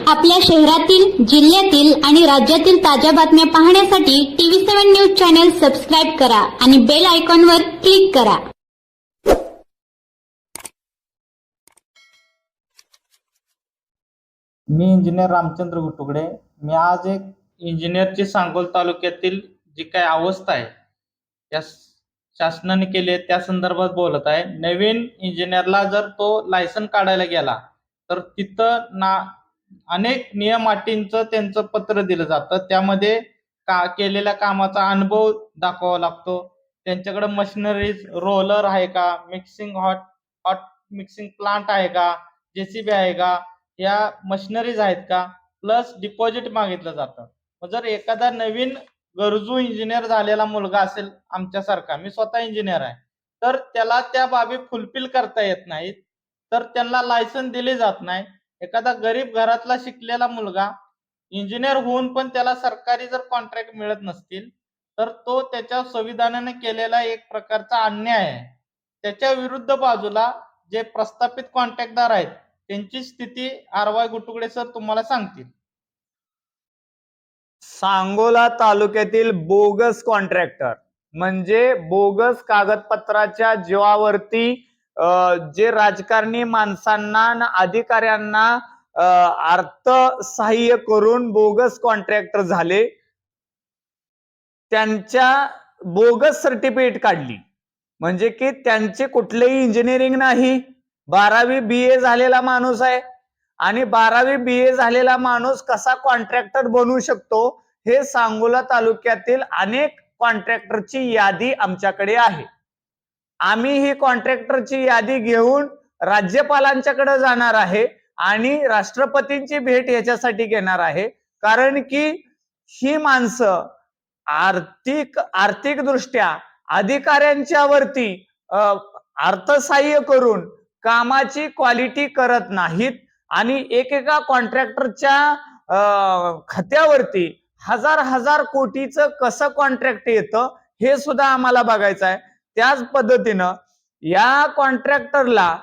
आपल्या शहरातील, जिल्ह्यातील आणि राज्यातील ताज्या बातम्या पाहण्यासाठी TV7 न्यूज चॅनल सबस्क्राईब करा आणि बेल आयकॉनवर क्लिक करा. मी इंजिनियर रामचंद्र गुटुगडे. मी आज एक इंजिनियरची सांगोल तालुक्यातील जी काही अवस्था आहे त्या शासनाने केली आहे त्या संदर्भात बोलत आहे. नवीन इंजिनियरला जर तो लायसन काढायला गेला तर तिथं अनेक नियम अटींचं त्यांचं पत्र दिलं जातं. त्यामध्ये केलेल्या कामाचा अनुभव दाखवावा लागतो. त्यांच्याकडे मशिनरीज, रोलर आहे का, हॉट मिक्सिंग प्लांट आहे का, JCB आहे का, या मशिनरीज आहेत का, प्लस डिपॉझिट मागितलं जातं. जर एखादा नवीन गरजू इंजिनियर झालेला मुलगा असेल आमच्यासारखा, मी स्वतः इंजिनियर आहे, तर त्याला त्या बाबी फुलफिल करता येत नाहीत, तर त्यांना लायसन दिले जात नाही. एखादा गरीब घरातला शिकलेला मुलगा इंजिनियर होऊन पण त्याला सरकारी जर कॉन्ट्रॅक्ट मिळत नसतील तर तो त्याच्या संविधानाने केलेला एक प्रकारचा अन्याय आहे. त्याच्या विरुद्ध बाजूला जे प्रस्थापित कॉन्ट्रॅक्टदार आहेत त्यांची स्थिती RY गुटुगडे सर तुम्हाला सांगतील. सांगोला तालुक्यातील बोगस कॉन्ट्रॅक्टर म्हणजे बोगस कागदपत्राच्या जीवावरती जे राजकारणी माणसांना अधिकाऱ्यांना अर्थसहाय्य करून बोगस कॉन्ट्रॅक्टर झाले, त्यांच्या बोगस सर्टिफिकेट काढली. म्हणजे की त्यांचे कुठलेही इंजिनिअरिंग नाही, 12वी BA झालेला माणूस आहे आणि 12वी BA झालेला माणूस कसा कॉन्ट्रॅक्टर बनू शकतो हे सांगोला तालुक्यातील अनेक कॉन्ट्रॅक्टरची यादी आमच्याकडे आहे. आम्ही ही कॉन्ट्रॅक्टरची यादी घेऊन राज्यपालांच्याकडे जाणार आहे आणि राष्ट्रपतींची भेट याच्यासाठी घेणार आहे. कारण की ही माणसं आर्थिक दृष्ट्या अधिकाऱ्यांच्या वरती अर्थसहाय्य करून कामाची क्वालिटी करत नाहीत आणि एकेका कॉन्ट्रॅक्टरच्या खात्यावरती हजार कोटीचं कसं कॉन्ट्रॅक्ट येतं हे सुद्धा आम्हाला बघायचं आहे. त्याच पद्धतीनं या कॉन्ट्रॅक्टरला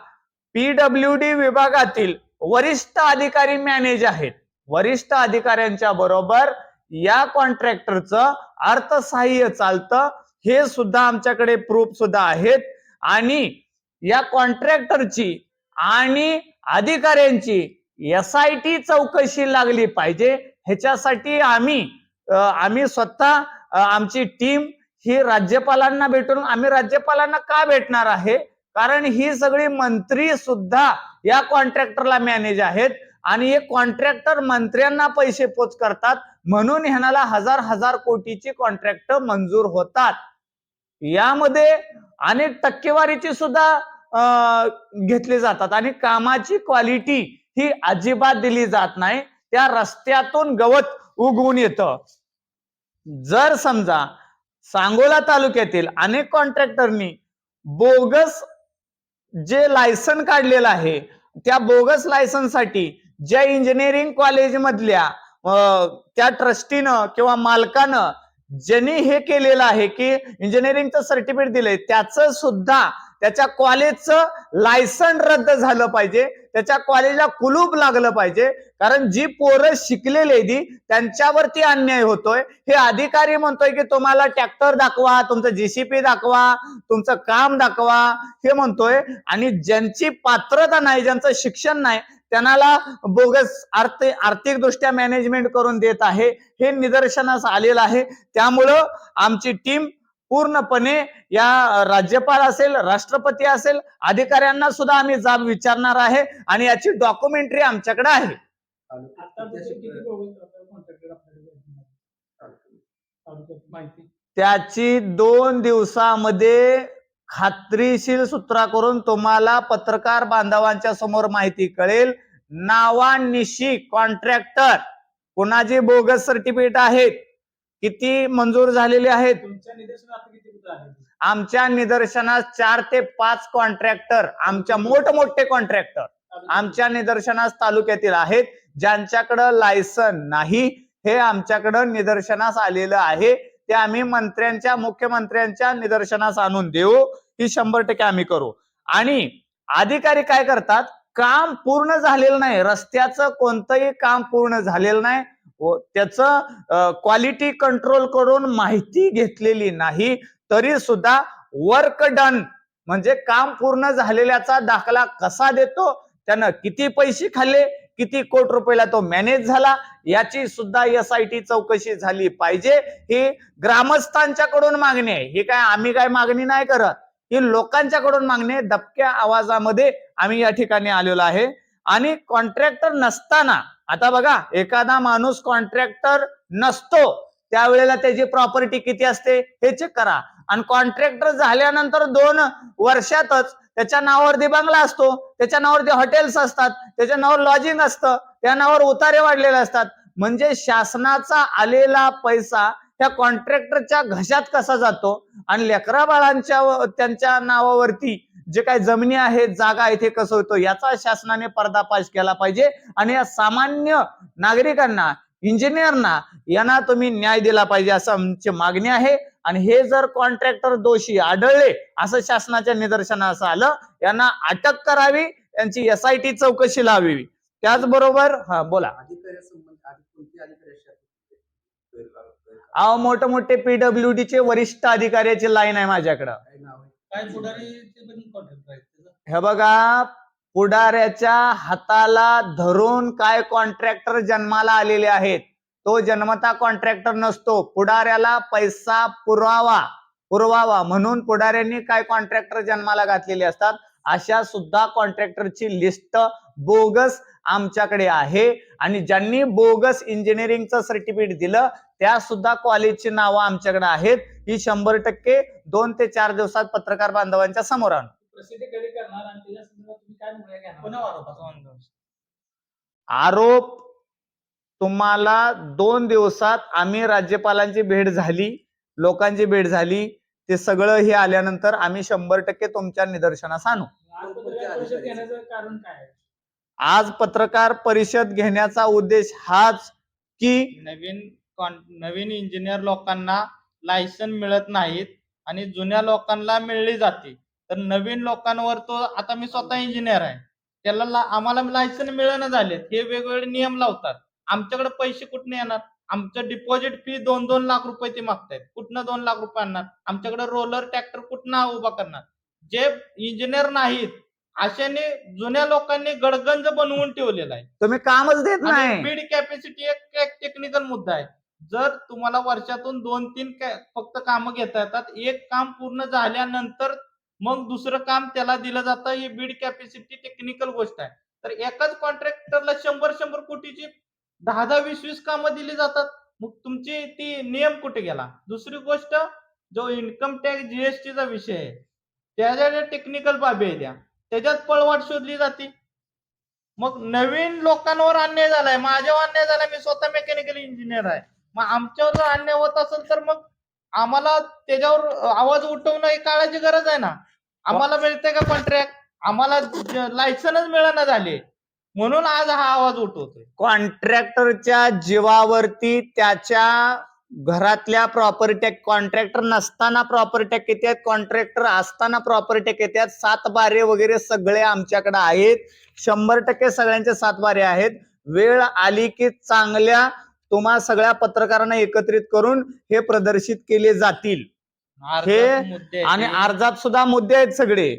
PWD विभागातील वरिष्ठ अधिकारी मॅनेज आहेत. वरिष्ठ अधिकाऱ्यांच्या बरोबर या कॉन्ट्रॅक्टरचं अर्थसहाय्य चालतं, हे सुद्धा आमच्याकडे प्रूफ सुद्धा आहेत. आणि या कॉन्ट्रॅक्टरची आणि अधिकाऱ्यांची SIT चौकशी लागली पाहिजे. ह्याच्यासाठी आम्ही स्वतः आमची टीम ही राज्यपालांना भेटून, आम्ही राज्यपालांना का भेटणार आहे, कारण ही सगळी मंत्री सुद्धा या कॉन्ट्रॅक्टरला मॅनेज आहेत आणि हे कॉन्ट्रॅक्टर मंत्र्यांना पैसे पोच करतात, म्हणून ह्याला हजार कोटीची कॉन्ट्रॅक्ट मंजूर होतात. यामध्ये अनेक टक्केवारीची सुद्धा घेतली जातात आणि कामाची क्वालिटी ही अजिबात दिली जात नाही. त्या रस्त्यातून गवत उगवून येतं. जर समजा सांगोला तालुक्यातील अनेक कॉन्ट्रॅक्टरनी बोगस जे लायसन काढलेलं आहे, त्या बोगस लायसनसाठी ज्या इंजिनिअरिंग कॉलेज मधल्या त्या ट्रस्टीनं किंवा मालकानं ज्यांनी हे केलेलं आहे की इंजिनिअरिंगचं सर्टिफिकेट दिलंय, त्याचं सुद्धा त्याच्या कॉलेजचं लायसन रद्द झालं पाहिजे, त्याच्या कॉलेजला कुलूप लागलं पाहिजे. कारण जी पोरं शिकलेली त्यांच्यावरती अन्याय होतोय. हे अधिकारी म्हणतोय की तुम्हाला ट्रॅक्टर दाखवा, तुमचं JCB दाखवा, तुमचं काम दाखवा हे म्हणतोय, आणि ज्यांची पात्रता नाही, ज्यांचं शिक्षण नाही, त्यांना बोगस आर्थिक दृष्ट्या मॅनेजमेंट करून देत आहे, हे निदर्शनास आलेलं आहे. त्यामुळं आमची टीम पूर्णपणे या राज्यपाल असेल, राष्ट्रपती असेल, अधिकाऱ्यांना सुद्धा आम्ही जाब विचारणार आहे आणि याची डॉक्युमेंटरी आमच्याकडे आहे. त्याची 2 दिवसामध्ये खात्रीशीर सूत्रा करून तुम्हाला पत्रकार बांधवांच्या समोर माहिती कळेल. नावानिशी कॉन्ट्रॅक्टर कोणाचे बोगस सर्टिफिकेट आहेत, किती मंजूर झालेले आहेत. आमच्या निदर्शनास 4 ते 5 कॉन्ट्रॅक्टर, आमच्या मोठमोठे कॉन्ट्रॅक्टर आमच्या निदर्शनास तालुक्यातील आहेत, ज्यांच्याकडे लायसन नाही. हे आमच्याकडे निदर्शनास आलेलं आहे. ते आम्ही मुख्यमंत्र्यांच्या निदर्शनास आणून देऊ, ही 100% आम्ही करू. आणि अधिकारी काय करतात, काम पूर्ण झालेलं नाही, रस्त्याचं कोणतंही काम पूर्ण झालेलं नाही, त्याचं क्वालिटी कंट्रोल करून माहिती घेतलेली नाही, तरी सुद्धा वर्क डन म्हणजे काम पूर्ण झालेल्याचा दाखला कसा देतो, त्यानं किती पैसे खाल्ले, किती कोटी रुपयाला तो मॅनेज झाला, याची सुद्धा SIT चौकशी झाली पाहिजे. ही ग्रामस्थांच्याकडून मागणी आहे, ही काय आम्ही काय मागणी नाही करत, ही लोकांच्याकडून मागणी आहे. दबक्या आवाजामध्ये आम्ही या ठिकाणी आलेलो आहे. आणि कॉन्ट्रॅक्टर नसताना, आता बघा, एखादा माणूस कॉन्ट्रॅक्टर नसतो त्यावेळेला त्याची प्रॉपर्टी किती असते हे चेक करा. आणि कॉन्ट्रॅक्टर झाल्यानंतर 2 वर्षातच त्याच्या नावावरती बंगला असतो, त्याच्या नावावरती हॉटेल्स असतात, त्याच्या नावावर लॉजिंग असतं, त्या नावावर उतारे वाढलेले असतात. म्हणजे शासनाचा आलेला पैसा त्या कॉन्ट्रॅक्टरच्या घशात कसा जातो आणि लेकरा बाळांच्या त्यांच्या नावावरती जे काही जमिनी आहेत, जागा आहेत, हे कसं होतं, याचा शासनाने पर्दाफाश केला पाहिजे. आणि या सामान्य नागरिकांना, इंजिनियरना यांना तुम्ही न्याय दिला पाहिजे असं आमची मागणी आहे. आणि हे जर कॉन्ट्रॅक्टर दोषी आढळले असं शासनाच्या निदर्शनास आलं, यांना अटक करावी, यांची SIT चौकशी लावावी. त्याचबरोबर बोला, मोठे PWD चे वरिष्ठ अधिकाऱ्याची लाईन आहे माझ्याकडं. हे बघा, पुढाऱ्याच्या हाताला धरून काय कॉन्ट्रॅक्टर जन्माला आलेले आहेत. तो जन्मता कॉन्ट्रॅक्टर नसतो, पुढाऱ्याला पैसा पुरवावा म्हणून पुढाऱ्यांनी काय कॉन्ट्रॅक्टर जन्माला घातलेले असतात. अशा सुद्धा कॉन्ट्रॅक्टरची लिस्ट बोगस आमच्याकडे आहे. आणि ज्यांनी बोगस इंजिनिअरिंगचं सर्टिफिकेट दिलं त्या सुद्धा कॉलेजची नावं आमच्याकडे आहेत. ही 100% 2 ते 4 दिवसात पत्रकार बांधवांच्या समोर आणू. आरोप तुम्हाला 2 दिवसात, आम्ही राज्यपालांची भेट झाली, लोकांची भेट झाली, ते सगळं हे आल्यानंतर आम्ही 100% तुमच्या निदर्शनास आणू. आज पत्रकार परिषद घेण्याचा उद्देश हाच की नवीन इंजिनियर लोकांना लायसन मिळत नाहीत आणि जुन्या लोकांना मिळली जाते. तर नवीन लोकांवर तो, आता मी स्वतः इंजिनियर आहे, त्याला आम्हाला लायसन मिळणं झालेत, हे वेगवेगळे नियम लावतात. आमच्याकडे पैसे कुठने येणार? आमचं डिपॉझिट फी 2-2 लाख रुपये ते मागतायत, कुठनं 2 लाख रुपये आणणार? आमच्याकडे रोलर ट्रॅक्टर कुठनं उभा करणार? जे इंजिनियर नाहीत अशाने जुन्या लोकांनी गडगंज बनवून ठेवलेला आहे. तुम्ही कामच देत नाही. बीड कॅपॅसिटी एक टेक्निकल मुद्दा आहे. जर तुम्हाला वर्षातून 2-3 फक्त कामं घेता येतात, एक काम पूर्ण झाल्यानंतर मग दुसरं काम त्याला दिलं जातं, ही बीड कॅपॅसिटी टेक्निकल गोष्ट आहे. तर एकाच कॉन्ट्रॅक्टरला 100 कोटीची 10-10, 20-20 कामं दिली जातात. मग तुमची ती नियम कुठे गेला? दुसरी गोष्ट, जो इन्कम टॅक्स GSTचा विषय आहे, त्याच्या टेक्निकल बाबी आहे, त्याच्यात पळवाट शोधली जाते. मग नवीन लोकांवर अन्याय झालाय, माझ्यावर अन्याय झालाय, मी स्वतः मेकॅनिकल इंजिनियर आहे. मग आमच्यावर जर अन्याय होत असेल तर मग आम्हाला त्याच्यावर आवाज उठवणं ही काळाची गरज आहे ना. आम्हाला मिळते का कॉन्ट्रॅक्ट? आम्हाला लायसनच मिळेना झाले, म्हणून आज हा आवाज उठवतोय. कॉन्ट्रॅक्टरच्या जीवावरती त्याच्या घरातल्या प्रॉपर्टी, कॉन्ट्रॅक्टर नसताना प्रॉपर्टी किती आहेत, कॉन्ट्रॅक्टर असताना प्रॉपर्टी किती आहेत, 7 बारे वगैरे सगळे आमच्याकडे आहेत. 100% सगळ्यांचे 7 बारे आहेत. वेळ आली की चांगल्या तुम्हा सगळ्या पत्रकारांना एकत्रित करून हे प्रदर्शित केले जातील. हे आणि अर्जात सुद्धा मुद्दे आहेत सगळे.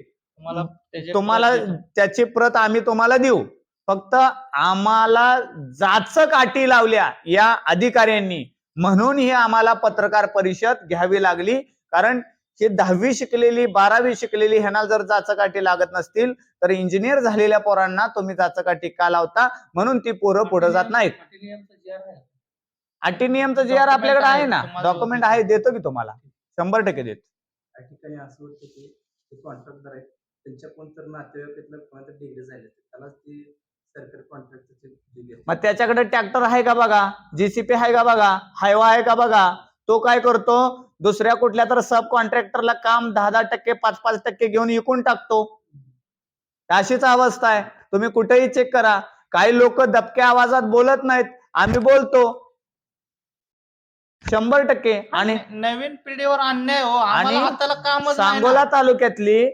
तुम्हाला त्याची प्रत आम्ही तुम्हाला देऊ. फक्त आम्हाला जाचक अटी लावल्या या अधिकाऱ्यांनी, म्हणून ही आम्हाला पत्रकार परिषद घ्यावी लागली. कारण हे 10वी शिकलेली, 12वी शिकलेली ह्यांना जर जाचकाठी लागत नसतील तर इंजिनियर झालेल्या पोरांना तुम्ही जाचकाठी का लावता? म्हणून ती पोरं पुढे जात नाहीत. अटी नियमचं GR आपल्याकडे आहे ना, डॉक्युमेंट आहे, देतो की तुम्हाला, 100% देतो. त्या ठिकाणी असं वाटतं की कॉन्ट्रॅक्टर आहेत, त्यांच्या कोणतर नातेवाईकातलं कोणाचं डिग्री झाले त्यालाच ती सरकारी कॉन्ट्रॅक्टरची. मग त्याच्याकडे ट्रॅक्टर आहे का बघा, JCP आहे का बघा, हायवा आहे का बघा. तो काय करतो, दुसऱ्या कुठल्या तर सब कॉन्ट्रॅक्टरला काम 10-10%, 5-5% घेऊन विकून टाकतो. अशीच अवस्था आहे. तुम्ही कुठेही चेक करा. काही लोक दबक्या आवाजात बोलत नाहीत, आम्ही बोलतो 100%. आणि नवीन पिढीवर अन्याय हो, आणि हाताला काम. सांगोला तालुक्यातली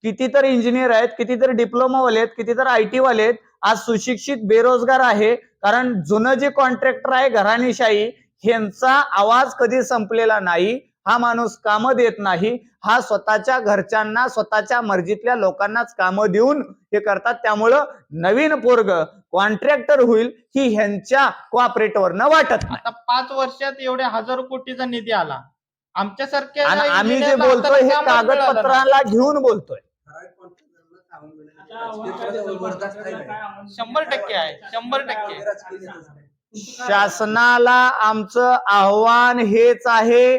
कितीतरी इंजिनियर आहेत, कितीतरी डिप्लोमा वाले आहेत, कितीतरी IT वाले आहेत, आज सुशिक्षित बेरोजगार आहे. कारण जुनं जे कॉन्ट्रॅक्टर आहे घराणेशाही, ह्यांचा आवाज कधी संपलेला नाही. हा माणूस कामं देत नाही, हा स्वतःच्या घरच्यांना स्वतःच्या मर्जीतल्या लोकांनाच कामं देऊन हे करतात. त्यामुळं नवीन पोरग कॉन्ट्रॅक्टर होईल ही ह्यांच्या कोऑपरेटरनं वाटत नाही. आता 5 वर्षात एवढे हजारो कोटीचा निधी आला आमच्यासारख्या आणि आम्ही जे engineer ला बोलतोय हे कामच मिळालं नाही. कागदपत्राला घेऊन बोलतोय. ठराविक कॉन्ट्रॅक्टरला कामं मिळाली राजकीय बरदास्त आहे का? 100% आहे, 100%. राजकीय नेताच नाही. शासनाला आमचं आव्हान हेच आहे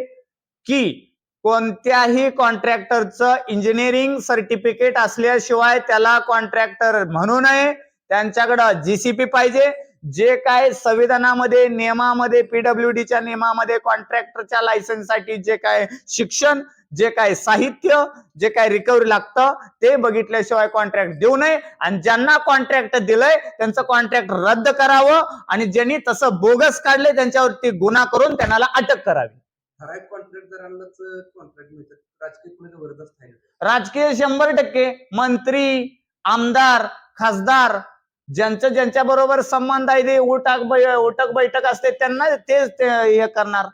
की कोणत्याही कॉन्ट्रॅक्टरचं इंजिनिअरिंग सर्टिफिकेट असल्याशिवाय त्याला कॉन्ट्रॅक्टर म्हणू नये. त्यांच्याकडं GCP पाहिजे. जे काय संविधानामध्ये नियमामध्ये PWDच्या नियमामध्ये कॉन्ट्रॅक्टरच्या लायसन्ससाठी जे काय शिक्षण, जे काय साहित्य, जे काय रिकव्हरी लागतं ते बघितल्याशिवाय कॉन्ट्रॅक्ट देऊ नये. आणि ज्यांना कॉन्ट्रॅक्ट दिलंय त्यांचं कॉन्ट्रॅक्ट रद्द करावं आणि ज्यांनी तसं बोगस काढले त्यांच्यावरती गुन्हा करून त्यांना अटक करावी. ठराविक कॉन्ट्रॅक्टदारांनाच कॉन्ट्रॅक्ट मिळतात, राजकीय कुणी बरदास्त आहे का? राजकीय 100%. मंत्री, आमदार, खासदार ज्यांच्या बरोबर संबंध आहे, उठक बैठक असते त्यांना तेच हे करणार.